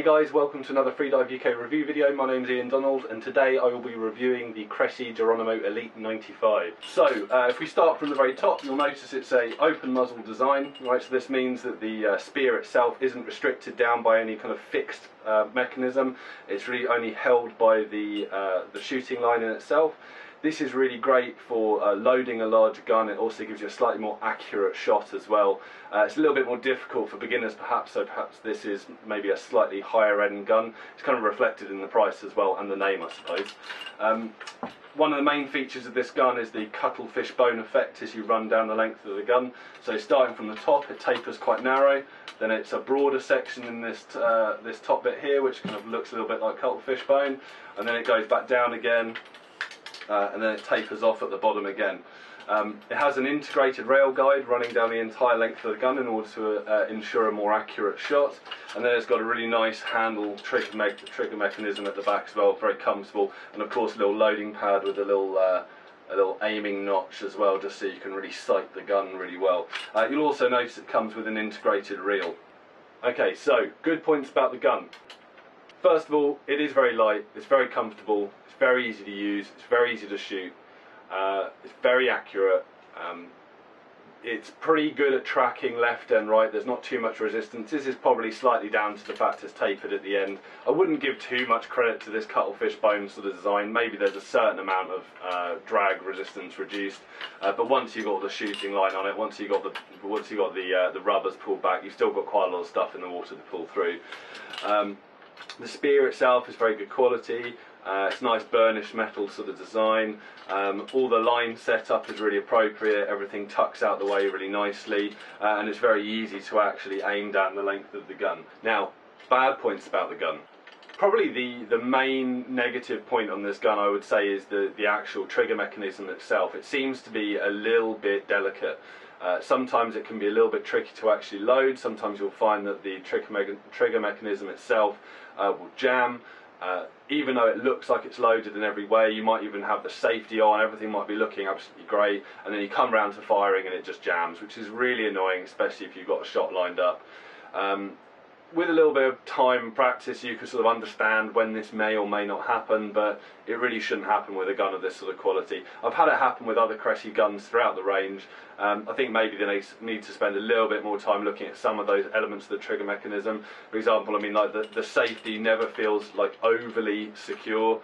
Hey guys, welcome to another FreediveUK review video. My name's Ian Donald and today I will be reviewing the Cressi Geronimo Elite 95. So if we start from the very top, you'll notice it's a open muzzle design, right? So this means that the spear itself isn't restricted down by any kind of fixed mechanism. It's really only held by the shooting line in itself. This is really great for loading a larger gun. It also gives you a slightly more accurate shot as well. It's a little bit more difficult for beginners perhaps, so perhaps this is maybe a slightly higher end gun. It's kind of reflected in the price as well and the name, I suppose. One of the main features of this gun is the cuttlefish bone effect as you run down the length of the gun. So starting from the top, it tapers quite narrow, then it's a broader section in this top bit here which kind of looks a little bit like cuttlefish bone, and then it goes back down again. And then it tapers off at the bottom again. It has an integrated rail guide running down the entire length of the gun in order to ensure a more accurate shot, and then it's got a really nice handle trigger mechanism at the back as well, very comfortable, and of course a little loading pad with a little aiming notch as well, just so you can really sight the gun really well. You'll also notice it comes with an integrated reel. Okay, so good points about the gun. First of all, it is very light, it's very comfortable, it's very easy to use, it's very easy to shoot, it's very accurate, it's pretty good at tracking left and right, there's not too much resistance. This is probably slightly down to the fact it's tapered at the end. I wouldn't give too much credit to this cuttlefish bone sort of design. Maybe there's a certain amount of drag resistance reduced, but once you've got the shooting line on it, once you've got the rubbers pulled back, you've still got quite a lot of stuff in the water to pull through. The spear itself is very good quality. It's nice burnished metal sort of design. All the line setup is really appropriate. Everything tucks out the way really nicely, and it's very easy to actually aim down the length of the gun. Now, bad points about the gun. Probably the main negative point on this gun, I would say, is the actual trigger mechanism itself. It seems to be a little bit delicate. Sometimes it can be a little bit tricky to actually load. Sometimes you'll find that the trigger mechanism itself will jam. Even though it looks like it's loaded in every way, you might even have the safety on, everything might be looking absolutely great, and then you come around to firing and it just jams, which is really annoying, especially if you've got a shot lined up. With a little bit of time and practice, you can sort of understand when this may or may not happen, but it really shouldn't happen with a gun of this sort of quality. I've had it happen with other Cressi guns throughout the range. I think maybe they need to spend a little bit more time looking at some of those elements of the trigger mechanism. For example, I mean, like the safety never feels like overly secure.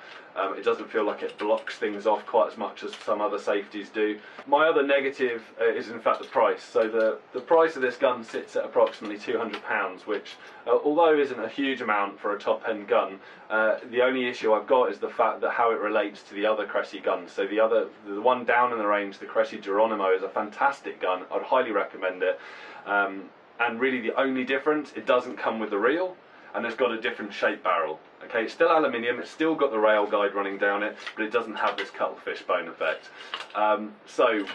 It doesn't feel like it blocks things off quite as much as some other safeties do. My other negative is in fact the price. So the price of this gun sits at approximately £200, which although isn't a huge amount for a top-end gun, the only issue I've got is the fact that how it relates to the other Cressi guns. So the one down in the range, the Cressi Geronimo, is a fantastic gun. I'd highly recommend it. And really the only difference, it doesn't come with the reel, and it's got a different shaped barrel. Okay, it's still aluminium, it's still got the rail guide running down it, but it doesn't have this cuttlefish bone effect. So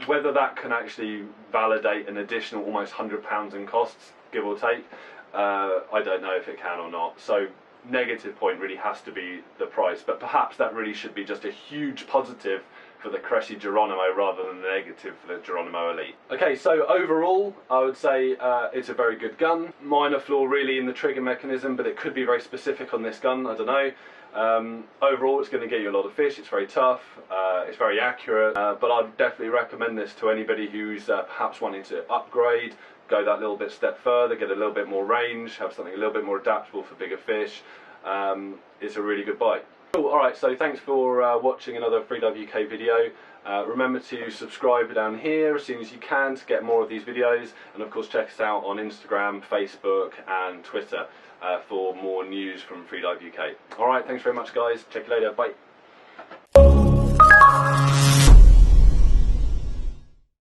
whether that can actually validate an additional almost £100 in costs, give or take, I don't know if it can or not. So negative point really has to be the price, but perhaps that really should be just a huge positive for the Cressi Geronimo rather than the negative for the Geronimo Elite. Okay, so overall I would say it's a very good gun. Minor flaw really in the trigger mechanism, but it could be very specific on this gun, I don't know. Overall it's going to get you a lot of fish, it's very tough, it's very accurate, but I'd definitely recommend this to anybody who's perhaps wanting to upgrade, go that little bit step further, get a little bit more range, have something a little bit more adaptable for bigger fish. It's a really good buy. Cool, alright, so thanks for watching another FreediveUK video. Remember to subscribe down here as soon as you can to get more of these videos, and of course check us out on Instagram, Facebook and Twitter for more news from FreediveUK. Alright, thanks very much guys, check you later, bye.